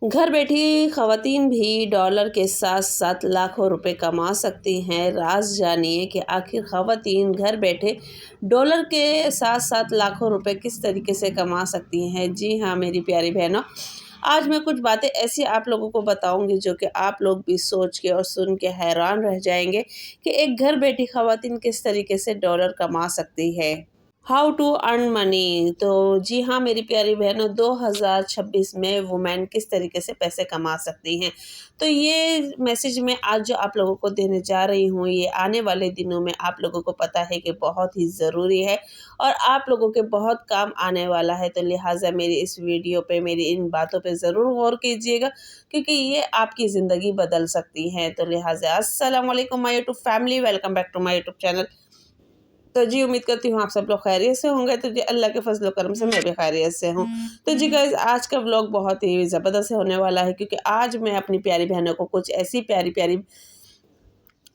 घर बैठी ख़वातीन भी डॉलर के साथ साथ लाखों रुपए कमा सकती हैं। राज जानिए कि आखिर ख़वातीन घर बैठे डॉलर के साथ साथ लाखों रुपए किस तरीके से कमा सकती हैं। जी हाँ मेरी प्यारी बहनों, आज मैं कुछ बातें ऐसी आप लोगों को बताऊंगी जो कि आप लोग भी सोच के और सुन के हैरान रह जाएंगे कि एक घर बैठी ख़वातीन किस तरीके से डॉलर कमा सकती है। How to earn money. तो जी हाँ मेरी प्यारी बहनों, 2026 में वुमेन किस तरीके से पैसे कमा सकती हैं। तो ये मैसेज मैं आज जो आप लोगों को देने जा रही हूँ, ये आने वाले दिनों में आप लोगों को पता है कि बहुत ही ज़रूरी है और आप लोगों के बहुत काम आने वाला है। तो लिहाजा मेरी इस वीडियो पे मेरी इन बातों पे ज़रूर गौर कीजिएगा, क्योंकि ये आपकी ज़िंदगी बदल सकती हैं। तो लिहाजा अस्सलाम वालेकुम my YouTube family, welcome back to my YouTube channel. तो जी उम्मीद करती हूँ आप सब लोग खैरियत से होंगे। तो जी अल्लाह के फजल करम से मैं भी खैरियत से हूँ। तो जी गाइस, आज का व्लॉग बहुत ही ज़बरदस्त होने वाला है, क्योंकि आज मैं अपनी प्यारी बहनों को कुछ ऐसी प्यारी प्यारी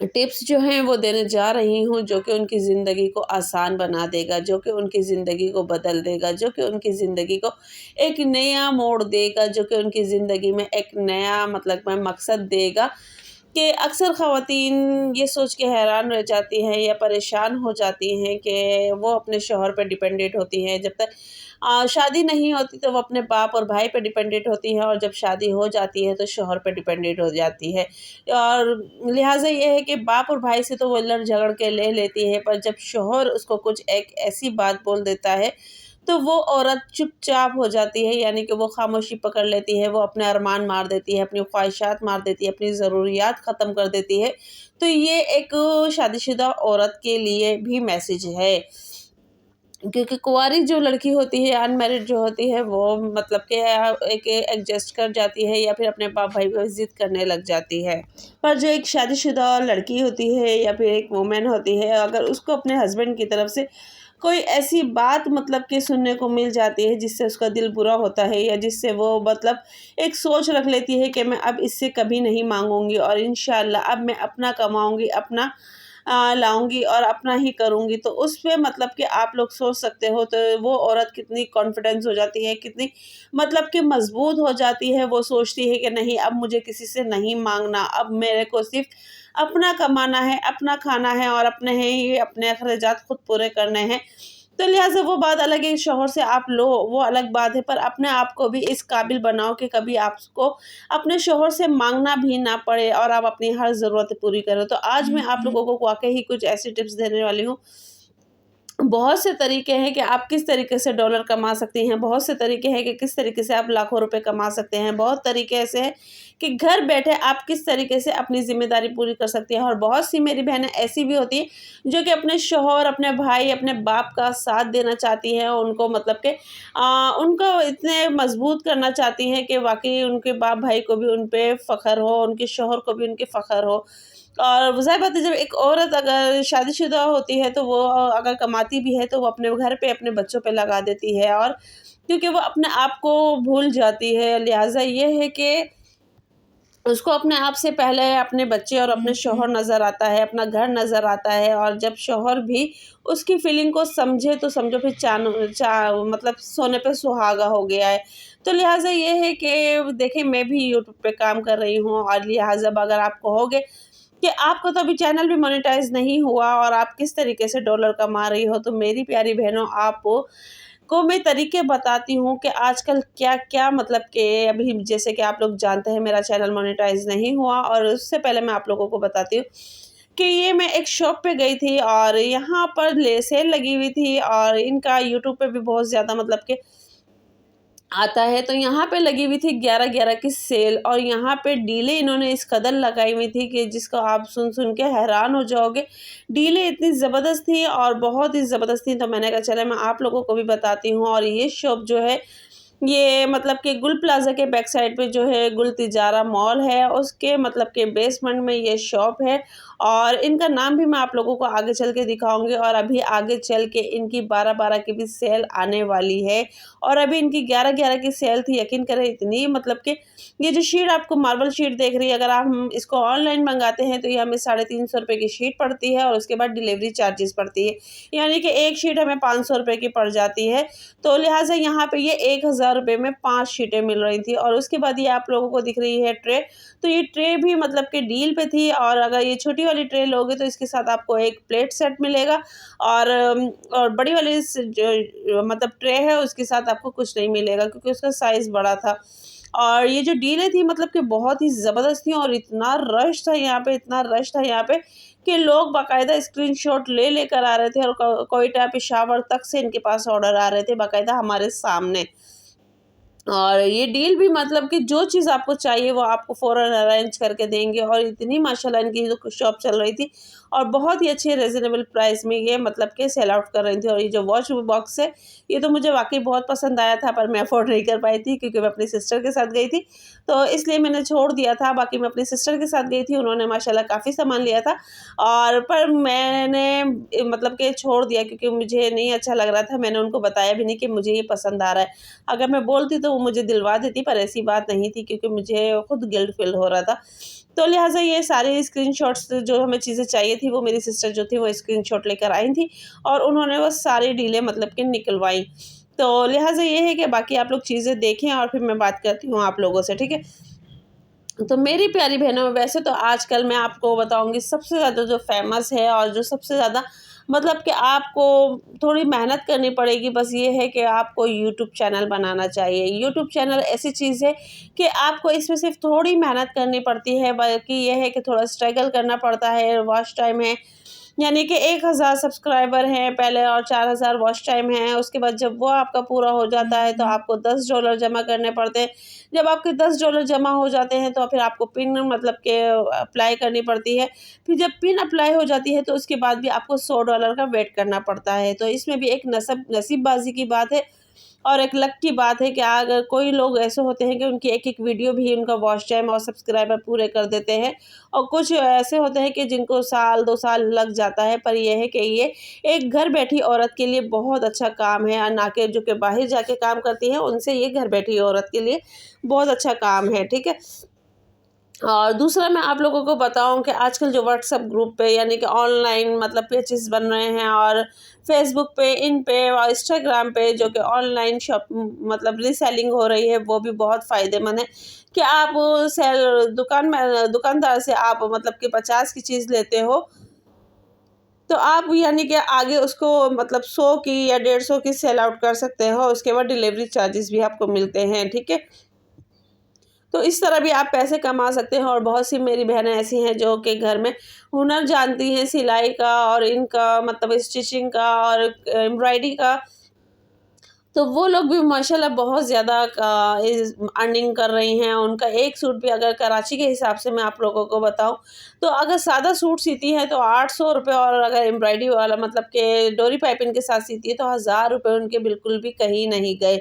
टिप्स जो हैं वो देने जा रही हूँ, जो कि उनकी ज़िंदगी को आसान बना देगा, जो कि उनकी ज़िंदगी को बदल देगा, जो कि उनकी ज़िंदगी को एक नया मोड़ देगा, जो कि उनकी ज़िंदगी में एक नया मतलब में मकसद देगा। कि अक्सर ख़वातीन ये सोच के हैरान रह जाती हैं या परेशान हो जाती हैं कि वो अपने शौहर पर डिपेंडेंट होती हैं। जब तक शादी नहीं होती तो वो अपने बाप और भाई पे डिपेंडेंट होती हैं, और जब शादी हो जाती है तो शौहर पे डिपेंडेंट हो जाती है। और लिहाजा ये है कि बाप और भाई से तो वो लड़ झगड़ के ले लेती है, पर जब शौहर उसको कुछ एक ऐसी बात बोल देता है तो वो औरत चुपचाप हो जाती है, यानी कि वो खामोशी पकड़ लेती है, वो अपने अरमान मार देती है, अपनी ख्वाहिशात मार देती है, अपनी ज़रूरियात ख़त्म कर देती है। तो ये एक शादीशुदा औरत के लिए भी मैसेज है, क्योंकि कुंवारी जो लड़की होती है, अनमैरिड जो होती है, वो मतलब कि एक एडजस्ट कर जाती है या फिर अपने बाप भाई को ज़िद करने लग जाती है। पर जो एक शादीशुदा लड़की होती है या फिर एक वुमेन होती है, अगर उसको अपने हस्बैंड की तरफ से कोई ऐसी बात मतलब कि सुनने को मिल जाती है जिससे उसका दिल बुरा होता है, या जिससे वो मतलब एक सोच रख लेती है कि मैं अब इससे कभी नहीं मांगूंगी और इंशाल्लाह अब मैं अपना कमाऊंगी, अपना लाऊंगी और अपना ही करूंगी। तो उस पे मतलब कि आप लोग सोच सकते हो तो वो औरत कितनी कॉन्फिडेंस हो जाती है, कितनी मतलब कि मजबूत हो जाती है। वो सोचती है कि नहीं, अब मुझे किसी से नहीं मांगना, अब मेरे को सिर्फ अपना कमाना है, अपना खाना है और अपने ही अपने अखराजात खुद पूरे करने हैं। तो लिहाजा वो बात अलग है, शौहर से आप लो वो अलग बात है, पर अपने आप को भी इस काबिल बनाओ कि कभी आपको अपने शौहर से मांगना भी ना पड़े और आप अपनी हर ज़रूरत पूरी करो। तो आज मैं आप लोगों को वाकई ही कुछ ऐसी टिप्स देने वाली हूँ। बहुत से तरीके हैं कि आप किस तरीके से डॉलर कमा सकती हैं, बहुत से तरीके हैं कि किस तरीके से आप लाखों रुपए कमा सकते हैं, बहुत तरीके ऐसे हैं कि घर बैठे आप किस तरीके से अपनी ज़िम्मेदारी पूरी कर सकती हैं। और बहुत सी मेरी बहनें ऐसी भी होती हैं जो कि अपने शौहर, अपने भाई, अपने बाप का साथ देना चाहती हैं, उनको मतलब कि उनको इतने मजबूत करना चाहती हैं कि वाकई उनके बाप भाई को भी उन पे फ़ख्र हो, उनके शौहर को भी उनके फ़ख्र हो। और ज़ाहिर बात है, जब एक औरत अगर शादीशुदा होती है तो वो अगर कमाती भी है तो वो अपने घर पे अपने बच्चों पे लगा देती है, और क्योंकि वो अपने आप को भूल जाती है। लिहाजा ये है कि उसको अपने आप से पहले अपने बच्चे और अपने शौहर नज़र आता है, अपना घर नज़र आता है। और जब शौहर भी उसकी फीलिंग को समझे तो समझो फिर मतलब सोने पे सुहागा हो गया है। तो लिहाजा ये है कि देखिए, मैं भी यूट्यूब पे काम कर रही हूँ, और लिहाजा अगर आप कहोगे कि आपका तो अभी चैनल भी मोनेटाइज़ नहीं हुआ और आप किस तरीके से डॉलर कमा रही हो, तो मेरी प्यारी बहनों, आप को मैं तरीके बताती हूँ कि आजकल क्या-क्या मतलब कि अभी जैसे कि आप लोग जानते हैं मेरा चैनल मोनेटाइज़ नहीं हुआ, और उससे पहले मैं आप लोगों को बताती हूँ कि ये मैं एक शॉप पे गई थी और यहाँ पर ले सेल लगी हुई थी, और इनका यूट्यूब पे भी बहुत ज़्यादा मतलब कि आता है। तो यहाँ पे लगी हुई थी 11-11 की सेल, और यहाँ पे डीलें इन्होंने इस कदर लगाई हुई थी कि जिसको आप सुन के हैरान हो जाओगे। डीलें इतनी ज़बरदस्त थी और बहुत ही ज़बरदस्त थी, तो मैंने कहा चले मैं आप लोगों को भी बताती हूँ। और ये शॉप जो है, ये मतलब कि गुल प्लाज़ा के बैक साइड पे जो है गुल तिजारा मॉल है, उसके मतलब के बेसमेंट में ये शॉप है। और इनका नाम भी मैं आप लोगों को आगे चल के दिखाऊँगी, और अभी आगे चल के इनकी 12-12 की भी सेल आने वाली है। और अभी इनकी 11-11 की सेल थी, यकीन करें इतनी मतलब कि ये जो शीट आपको मार्बल शीट देख रही है, अगर आप हम इसको ऑनलाइन मंगाते हैं तो ये हमें 350 रुपये की शीट पड़ती है, और उसके बाद डिलीवरी चार्जेस पड़ती है, यानी कि एक शीट हमें 500 रुपये की पड़ जाती है। तो लिहाजा यहाँ पे ये 1000 1000 रुपये में 5 शीटें मिल रही थी। और उसके बाद ये आप लोगों को दिख रही है ट्रे, तो ये ट्रे भी मतलब कि डील पे थी। और अगर ये छोटी वाली ट्रे लोगे तो इसके साथ आपको एक प्लेट सेट मिलेगा, और बड़ी वाली जो मतलब ट्रे है उसके साथ आपको कुछ नहीं मिलेगा, क्योंकि उसका साइज़ बड़ा था। और ये जो डीलें थी मतलब कि बहुत ही ज़बरदस्त थी, और इतना रश था यहाँ पे, इतना रश था यहाँ पे कि लोग बाकायदा स्क्रीनशॉट ले लेकर आ रहे थे, और कोयटा पेशावर तक से इनके पास ऑर्डर आ रहे थे बाकायदा हमारे सामने। और ये डील भी मतलब कि जो चीज़ आपको चाहिए वो आपको फ़ौरन अरेंज करके देंगे। और इतनी माशाल्लाह इनकी जो शॉप चल रही थी, और बहुत ही अच्छे रीज़नेबल प्राइस में ये मतलब कि सेल आउट कर रही थी। और ये जो वॉच बॉक्स है, ये तो मुझे वाक़ई बहुत पसंद आया था, पर मैं अफ़ोर्ड नहीं कर पाई थी क्योंकि मैं अपनी सिस्टर के साथ गई थी, तो इसलिए मैंने छोड़ दिया था। बाकी मैं अपनी सिस्टर के साथ गई थी, उन्होंने माशाल्लाह काफ़ी सामान लिया था, और पर मैंने मतलब कि छोड़ दिया क्योंकि मुझे नहीं अच्छा लग रहा था। मैंने उनको बताया भी नहीं कि मुझे ये पसंद आ रहा है। अगर मैं बोलती तो वो मुझे दिलवा देती, पर ऐसी बात नहीं थी क्योंकि मुझे खुद गिल्ट फ़ील हो रहा था। तो लिहाज़ा ये सारी स्क्रीनशॉट्स जो हमें चीज़ें चाहिए थी, वो मेरी सिस्टर जो थी वो स्क्रीनशॉट लेकर आई थी, और उन्होंने वो सारी डीलें मतलब कि निकलवाई। तो लिहाज़ा ये है कि बाकी आप लोग चीज़ें देखें, और फिर मैं बात करती हूँ आप लोगों से, ठीक है? तो मेरी प्यारी बहनों, वैसे तो आजकल मैं आपको बताऊँगी सबसे ज़्यादा जो फ़ेमस है, और जो सबसे ज़्यादा मतलब कि आपको थोड़ी मेहनत करनी पड़ेगी, बस ये है कि आपको यूट्यूब चैनल बनाना चाहिए। यूट्यूब चैनल ऐसी चीज़ है कि आपको इसमें सिर्फ़ थोड़ी मेहनत करनी पड़ती है, बल्कि ये है कि थोड़ा स्ट्रगल करना पड़ता है, वॉच टाइम है। यानी कि 1000 सब्सक्राइबर हैं पहले, और 4000 वॉच टाइम है। उसके बाद जब वो आपका पूरा हो जाता है तो आपको $10 जमा करने पड़ते हैं। जब आपके $10 जमा हो जाते हैं तो फिर आपको पिन मतलब के अप्लाई करनी पड़ती है। फिर जब पिन अप्लाई हो जाती है तो उसके बाद भी आपको $100 का वेट करना पड़ता है। तो इसमें भी एक नसीबबाज़ी की बात है, और एक लक की बात है कि अगर कोई लोग ऐसे होते हैं कि उनकी एक-एक वीडियो भी उनका वॉच टाइम और सब्सक्राइबर पूरे कर देते हैं, और कुछ ऐसे होते हैं कि जिनको साल 2 साल लग जाता है। पर ये है कि ये एक घर बैठी औरत के लिए बहुत अच्छा काम है, ना कि जो कि बाहर जाके काम करती है, उनसे ये घर बैठी औरत के लिए बहुत अच्छा काम है, ठीक है? और दूसरा मैं आप लोगों को बताऊँ कि आजकल जो व्हाट्सएप ग्रुप पे यानी कि ऑनलाइन मतलब पेजेस बन रहे हैं, और फेसबुक पे, इन पे और इंस्टाग्राम पे जो कि ऑनलाइन शॉप मतलब रीसेलिंग हो रही है, वो भी बहुत फ़ायदेमंद है कि आप दुकानदार से आप मतलब कि 50 की चीज़ लेते हो, तो आप यानी कि आगे उसको मतलब 100 की या 150 की सेल आउट कर सकते हो। उसके बाद डिलीवरी चार्जेस भी आपको मिलते हैं, ठीक है? तो इस तरह भी आप पैसे कमा सकते हैं। और बहुत सी मेरी बहनें ऐसी हैं जो कि घर में हुनर जानती हैं, सिलाई का और इनका मतलब स्टिचिंग का और एम्ब्रॉयडरी का, तो वो लोग भी माशाल्लाह बहुत ज़्यादा अर्निंग कर रही हैं। उनका एक सूट भी अगर कराची के हिसाब से मैं आप लोगों को बताऊं, तो अगर सादा सूट सीती हैं तो 800 रुपये, और अगर एम्ब्रॉयडरी वाला मतलब कि डोरी पाइपिंग के साथ सीती है तो 1000 रुपये उनके बिल्कुल भी कहीं नहीं गए।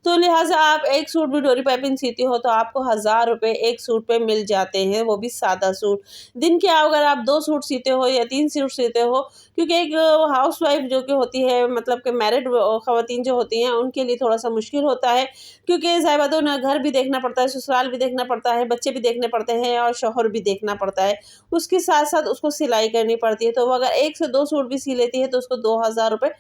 तो लिहाजा आप एक सूट भी डोरी पाइपिंग सीती हो तो आपको 1000 रुपये एक सूट पे मिल जाते हैं, वो भी सादा सूट। दिन के अगर आप 2 सूट सीते हो या 3 सूट सीते हो, क्योंकि एक हाउस वाइफ जो कि होती है मतलब कि मैरिड ख़वातीन जो होती हैं उनके लिए थोड़ा-सा मुश्किल होता है, क्योंकि ज़ाहिर बात है उन्हें घर भी देखना पड़ता है, ससुराल भी देखना पड़ता है, बच्चे भी देखने पड़ते हैं और शौहर भी देखना पड़ता है। उसके साथ-साथ उसको सिलाई करनी पड़ती है, तो वो अगर 1 से 2 सूट भी सी लेती है तो उसको 2000 रुपए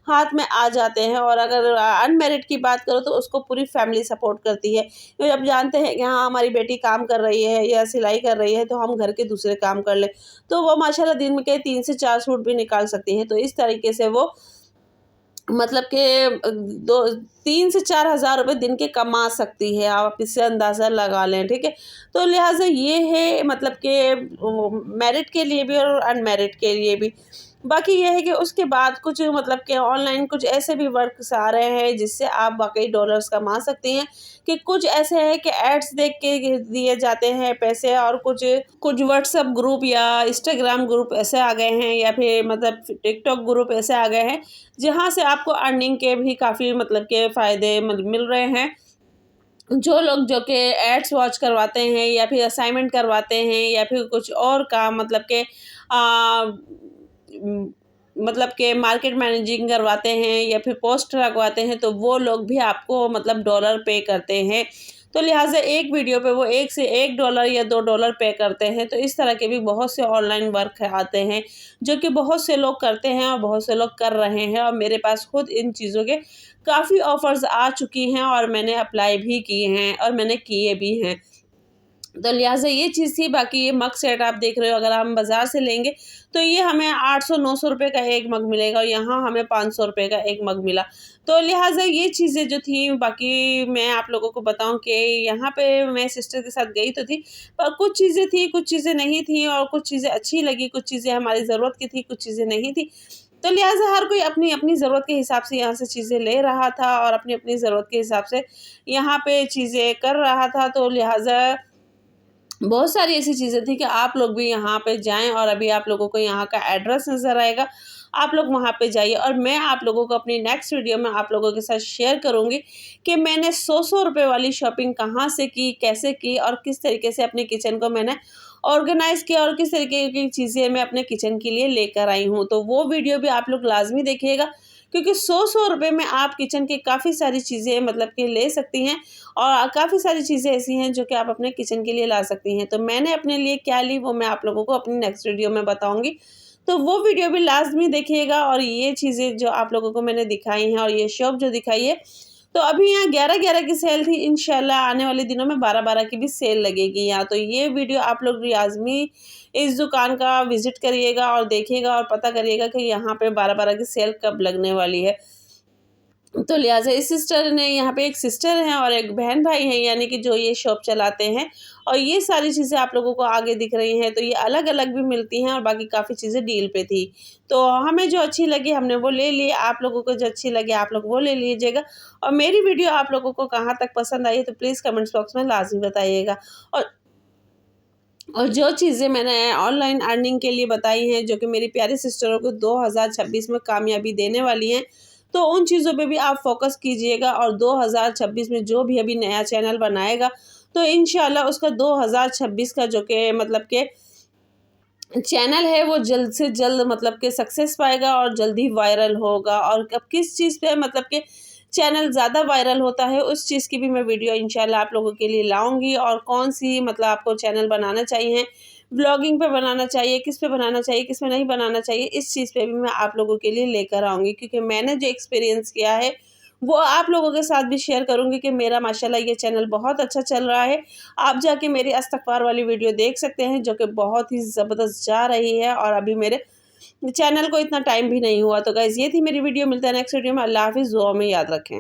हाथ में आ जाते हैं। और अगर अनमैरिड की बात करो तो उसको पूरी फैमिली सपोर्ट करती है। तो जब जानते हैं कि हाँ, हमारी बेटी काम कर रही है या सिलाई कर रही है तो हम घर के दूसरे काम कर लें, तो वो माशाल्लाह दिन में के 3 से 4 सूट भी निकाल सकती हैं। तो इस तरीके से वो मतलब कि दो 3 से 4,000 रुपए दिन के कमा सकती है, आप इससे अंदाज़ा लगा लें, ठीक है? तो लिहाज़ा ये है मतलब कि मैरिड के लिए भी और अनमैरिड के लिए भी। बाकी ये है कि उसके बाद कुछ मतलब कि ऑनलाइन कुछ ऐसे भी वर्क्स आ रहे हैं जिससे आप वाक़ई डॉलर्स कमा सकती हैं, कि कुछ ऐसे हैं कि एड्स देख के दिए जाते हैं पैसे, और कुछ कुछ व्हाट्सएप ग्रुप या इंस्टाग्राम ग्रुप ऐसे आ गए हैं, या फिर मतलब टिकटॉक ग्रुप ऐसे आ गए हैं जहाँ से आपको अर्निंग के भी काफ़ी मतलब के फ़ायदे मिल रहे हैं। जो लोग जो कि एड्स वॉच करवाते हैं या फिर असाइनमेंट करवाते हैं या फिर कुछ और काम मतलब के मतलब के मार्केट मैनेजिंग करवाते हैं या फिर पोस्ट लगवाते हैं, तो वो लोग भी आपको मतलब डॉलर पे करते हैं। तो लिहाजा एक वीडियो पे वो $1 से $1 या $2 पे करते हैं। तो इस तरह के भी बहुत से ऑनलाइन वर्क आते हैं जो कि बहुत से लोग करते हैं और बहुत से लोग कर रहे हैं, और मेरे पास खुद इन चीज़ों के काफ़ी ऑफ़र्स आ चुकी हैं और मैंने अप्लाई भी किए हैं और मैंने किए भी हैं। तो लिहाजा ये चीज़ थी। बाकी ये मग सेट आप देख रहे हो, अगर हम बाज़ार से लेंगे तो ये हमें 800-900 रुपये का एक मग मिलेगा, और यहाँ हमें 500 रुपये का एक मग मिला। तो लिहाजा ये चीज़ें जो थी, बाकी मैं आप लोगों को बताऊं कि यहाँ पे मैं सिस्टर के साथ गई तो थी, पर कुछ चीज़ें थी, कुछ चीज़ें नहीं थी, और कुछ चीज़ें अच्छी लगी, कुछ चीज़ें हमारी ज़रूरत की थी, कुछ चीज़ें नहीं थी। तो लिहाजा हर कोई अपनी अपनी ज़रूरत के हिसाब से यहाँ से चीज़ें ले रहा था और अपनी अपनी ज़रूरत के हिसाब से यहाँ पे चीज़ें कर रहा था। तो लिहाजा बहुत सारी ऐसी चीज़ें थी कि आप लोग भी यहाँ पे जाएँ, और अभी आप लोगों को यहाँ का एड्रेस नज़र आएगा, आप लोग वहाँ पे जाइए। और मैं आप लोगों को अपनी नेक्स्ट वीडियो में आप लोगों के साथ शेयर करूँगी कि मैंने 100 रुपये वाली शॉपिंग कहाँ से की, कैसे की, और किस तरीके से अपने किचन को मैंने ऑर्गेनाइज़ किया, और किस तरीके की चीज़ें मैं अपने किचन के लिए लेकर आई हूँ। तो वो वीडियो भी आप लोग लाज़मी देखिएगा, क्योंकि 100 रुपये में आप किचन की काफ़ी सारी चीज़ें मतलब कि ले सकती हैं, और काफ़ी सारी चीज़ें ऐसी हैं जो कि आप अपने किचन के लिए ला सकती हैं। तो मैंने अपने लिए क्या ली वो मैं आप लोगों को अपनी नेक्स्ट वीडियो में बताऊँगी। तो वो वीडियो भी लाज़मी देखिएगा। और ये चीज़ें जो आप लोगों को मैंने दिखाई हैं, और ये शॉप जो दिखाई है, तो अभी यहाँ 11-11 की सेल थी। इंशाल्लाह आने वाले दिनों में 12-12 की भी सेल लगेगी यहाँ। तो ये वीडियो आप लोग लाज़मी इस दुकान का विज़िट करिएगा और देखिएगा और पता करिएगा कि यहाँ पे 12-12 की सेल कब लगने वाली है। तो लिहाजा इस सिस्टर ने, यहाँ पे एक सिस्टर हैं और एक बहन भाई हैं, यानी कि जो ये शॉप चलाते हैं, और ये सारी चीज़ें आप लोगों को आगे दिख रही हैं। तो ये अलग-अलग भी मिलती हैं, और बाकी काफ़ी चीज़ें डील पे थी। तो हमें जो अच्छी लगी हमने वो ले ली, आप लोगों को जो अच्छी लगी आप लोग वो ले लीजिएगा। और मेरी वीडियो आप लोगों को कहाँ तक पसंद आई है तो प्लीज़ कमेंट्स बॉक्स में लाज़मी बताइएगा। और जो चीज़ें मैंने ऑनलाइन अर्निंग के लिए बताई हैं, जो कि मेरी प्यारी सिस्टरों को 2026 में कामयाबी देने वाली हैं, तो उन चीज़ों पे भी आप फ़ोकस कीजिएगा। और 2026 में जो भी अभी नया चैनल बनाएगा, तो इंशाल्लाह उसका 2026 का जो कि मतलब के चैनल है वो जल्द से जल्द मतलब कि सक्सेस पाएगा और जल्दी वायरल होगा। और अब किस चीज़ पे मतलब कि चैनल ज़्यादा वायरल होता है, उस चीज़ की भी मैं वीडियो इंशाल्लाह आप लोगों के लिए लाऊंगी। और कौन सी मतलब आपको चैनल बनाना चाहिए, व्लॉगिंग पे बनाना चाहिए, किस पे बनाना चाहिए, किस में नहीं बनाना चाहिए, इस चीज़ पे भी मैं आप लोगों के लिए लेकर आऊँगी। क्योंकि मैंने जो एक्सपीरियंस किया है वो आप लोगों के साथ भी शेयर करूँगी कि मेरा माशाल्लाह ये चैनल बहुत अच्छा चल रहा है। आप जाके मेरी इस्तग़फ़ार वाली वीडियो देख सकते हैं, जो कि बहुत ही ज़बरदस्त जा रही है, और अभी मेरे चैनल को इतना टाइम भी नहीं हुआ। तो गाइज़ ये थी मेरी वीडियो, मिलता है नेक्स्ट वीडियो में। अल्लाह हाफ़िज़, दुआ में याद रखें।